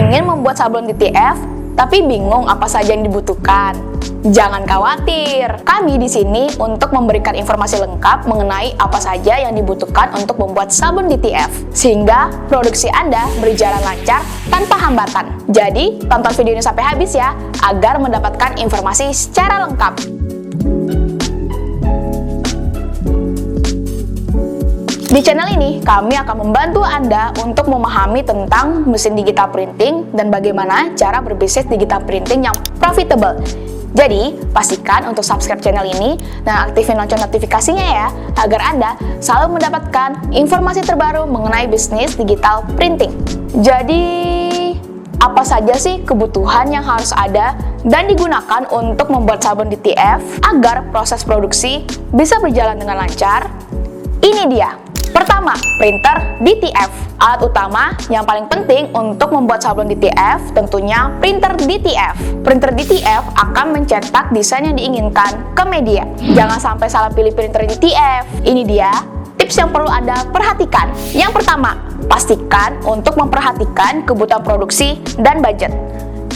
Pengen membuat sablon DTF, tapi bingung apa saja yang dibutuhkan? Jangan khawatir, kami di sini untuk memberikan informasi lengkap mengenai apa saja yang dibutuhkan untuk membuat sablon DTF, sehingga produksi Anda berjalan lancar tanpa hambatan. Jadi, tonton video ini sampai habis ya, agar mendapatkan informasi secara lengkap. Di channel ini, kami akan membantu Anda untuk memahami tentang mesin digital printing dan bagaimana cara berbisnis digital printing yang profitable. Jadi, pastikan untuk subscribe channel ini dan aktifin lonceng notifikasinya ya, agar Anda selalu mendapatkan informasi terbaru mengenai bisnis digital printing. Jadi, apa saja sih kebutuhan yang harus ada dan digunakan untuk membuat sablon DTF agar proses produksi bisa berjalan dengan lancar? Ini dia. Pertama, printer DTF. Alat utama yang paling penting untuk membuat sablon DTF tentunya printer DTF. Printer DTF akan mencetak desain yang diinginkan ke media. Jangan sampai salah pilih printer DTF. Ini dia tips yang perlu Anda perhatikan. Yang pertama, pastikan untuk memperhatikan kebutuhan produksi dan budget.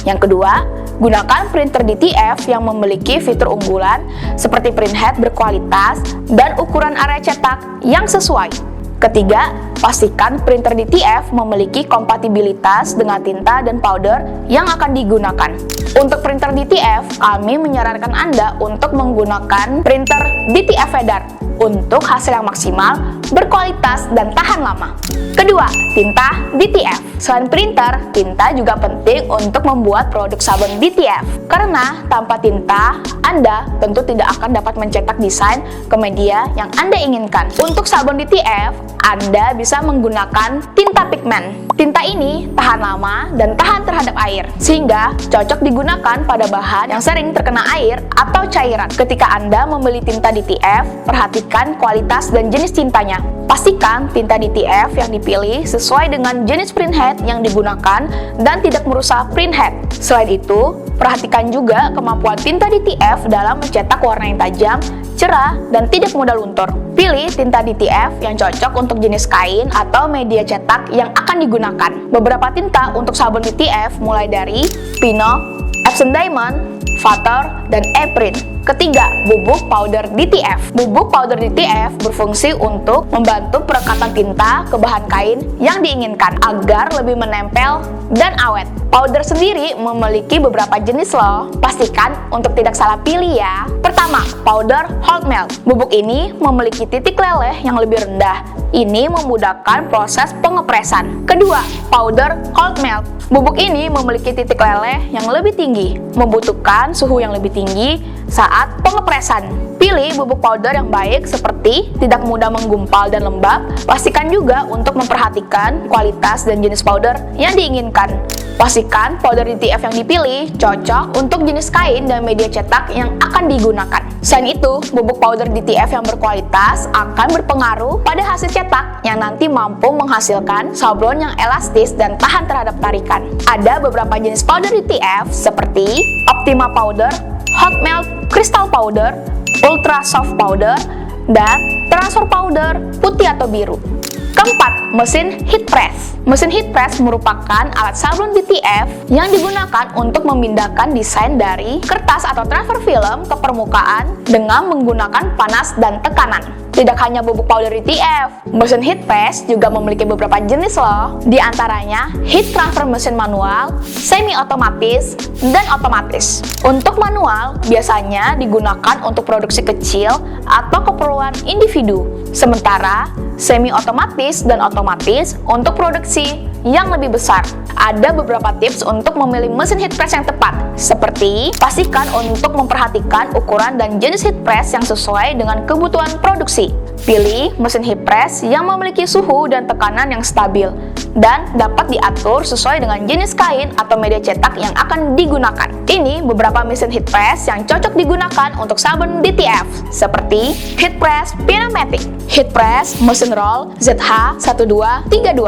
Yang kedua, gunakan printer DTF yang memiliki fitur unggulan seperti print head berkualitas dan ukuran area cetak yang sesuai. Ketiga, pastikan printer DTF memiliki kompatibilitas dengan tinta dan powder yang akan digunakan. Untuk printer DTF, kami menyarankan Anda untuk menggunakan printer DTF Feder untuk hasil yang maksimal, berkualitas, dan tahan lama. Kedua, tinta DTF. Selain printer, tinta juga penting untuk membuat produk sablon DTF. Karena tanpa tinta, Anda tentu tidak akan dapat mencetak desain ke media yang Anda inginkan. Untuk sablon DTF, Anda bisa menggunakan tinta pigmen. Tinta ini tahan lama dan tahan terhadap air, sehingga cocok digunakan pada bahan yang sering terkena air atau cairan. Ketika Anda membeli tinta DTF, perhatikan kualitas dan jenis tintanya. Pastikan tinta DTF yang dipilih sesuai dengan jenis print head yang digunakan dan tidak merusak print head. Selain itu, perhatikan juga kemampuan tinta DTF dalam mencetak warna yang tajam, cerah, dan tidak mudah luntur. Pilih tinta DTF yang cocok untuk jenis kain atau media cetak yang akan digunakan. Beberapa tinta untuk sablon DTF mulai dari Pino, Epsom Diamond, Vator, dan E-Print. Ketiga, bubuk powder DTF. Bubuk powder DTF berfungsi untuk membantu perekatan tinta ke bahan kain yang diinginkan agar lebih menempel dan awet. Powder sendiri memiliki beberapa jenis loh. Pastikan untuk tidak salah pilih ya. Pertama, powder hot melt. Bubuk ini memiliki titik leleh yang lebih rendah. Ini memudahkan proses pengepresan. Kedua, powder cold melt. Bubuk ini memiliki titik leleh yang lebih tinggi, membutuhkan suhu yang lebih tinggi saat pengepresan. Pilih bubuk powder yang baik seperti tidak mudah menggumpal dan lembab. Pastikan juga untuk memperhatikan kualitas dan jenis powder yang diinginkan. Pastikan powder DTF yang dipilih cocok untuk jenis kain dan media cetak yang akan digunakan. Selain itu, bubuk powder DTF yang berkualitas akan berpengaruh pada hasil cetak yang nanti mampu menghasilkan sablon yang elastis dan tahan terhadap tarikan. Ada beberapa jenis powder DTF seperti Optima Powder, Hot Melt, Crystal Powder, Ultra Soft Powder, dan Transfer Powder putih atau biru. Keempat, mesin heat press. Mesin heat press merupakan alat sablon DTF yang digunakan untuk memindahkan desain dari kertas atau transfer film ke permukaan dengan menggunakan panas dan tekanan. Tidak hanya bubuk powder DTF, mesin heat press juga memiliki beberapa jenis loh. Di antaranya heat transfer mesin manual, semi otomatis, dan otomatis. Untuk manual biasanya digunakan untuk produksi kecil atau keperluan individu, sementara semi otomatis dan otomatis untuk produksi yang lebih besar. Ada beberapa tips untuk memilih mesin heat press yang tepat, seperti pastikan untuk memperhatikan ukuran dan jenis heat press yang sesuai dengan kebutuhan produksi. Pilih mesin heat press yang memiliki suhu dan tekanan yang stabil dan dapat diatur sesuai dengan jenis kain atau media cetak yang akan digunakan. Ini beberapa mesin heat press yang cocok digunakan untuk sablon DTF, seperti heat press pneumatic, heat press mesin roll ZH1232,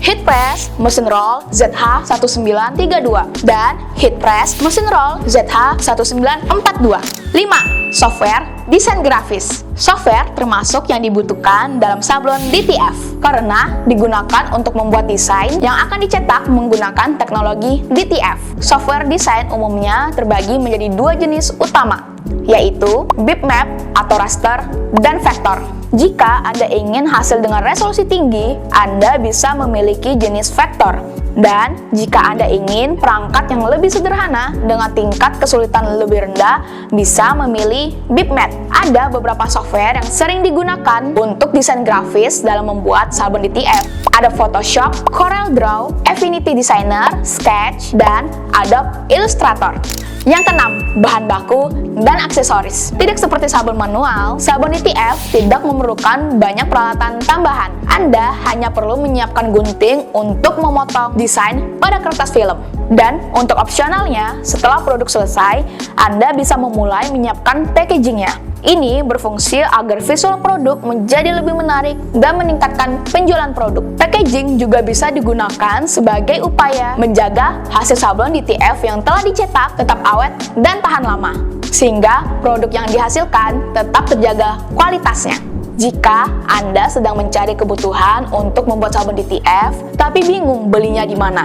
Heat Press mesin roll ZH1932 dan Heat Press mesin roll ZH1942. 5. Software desain grafis. Software termasuk yang dibutuhkan dalam sablon DTF karena digunakan untuk membuat desain yang akan dicetak menggunakan teknologi DTF. Software desain umumnya terbagi menjadi dua jenis utama, yaitu bitmap atau raster dan vektor. Jika Anda ingin hasil dengan resolusi tinggi, Anda bisa memiliki jenis vektor. Dan jika Anda ingin perangkat yang lebih sederhana dengan tingkat kesulitan lebih rendah, bisa memilih bitmap. Ada beberapa software yang sering digunakan untuk desain grafis dalam membuat sablon DTF. Ada Photoshop, CorelDRAW, Affinity Designer, Sketch, dan Adobe Illustrator. Yang keenam, bahan baku dan aksesoris. Tidak seperti sablon manual, sablon DTF tidak memerlukan banyak peralatan tambahan. Anda hanya perlu menyiapkan gunting untuk memotong desain pada kertas film. Dan untuk opsionalnya, setelah produk selesai, Anda bisa memulai menyiapkan packagingnya. Ini berfungsi agar visual produk menjadi lebih menarik dan meningkatkan penjualan produk. Packaging juga bisa digunakan sebagai upaya menjaga hasil sablon DTF yang telah dicetak tetap awet dan tahan lama, sehingga produk yang dihasilkan tetap terjaga kualitasnya. Jika Anda sedang mencari kebutuhan untuk membuat sablon DTF, tapi bingung belinya di mana,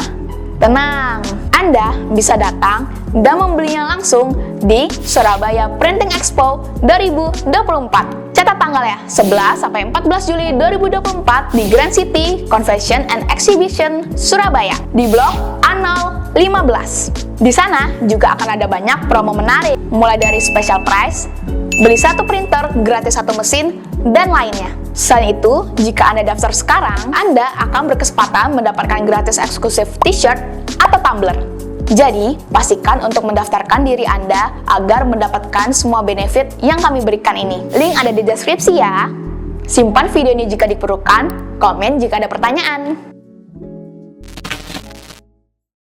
tenang, Anda bisa datang dan membelinya langsung di Surabaya Printing Expo 2024. Catat tanggal ya, 11 sampai 14 Juli 2024 di Grand City Convention and Exhibition Surabaya di Blok A015. Di sana juga akan ada banyak promo menarik, mulai dari special price, beli satu printer gratis satu mesin, dan lainnya. Selain itu, jika Anda daftar sekarang, Anda akan berkesempatan mendapatkan gratis eksklusif t-shirt atau tumbler. Jadi, pastikan untuk mendaftarkan diri Anda agar mendapatkan semua benefit yang kami berikan ini. Link ada di deskripsi ya. Simpan video ini jika diperlukan, komen jika ada pertanyaan.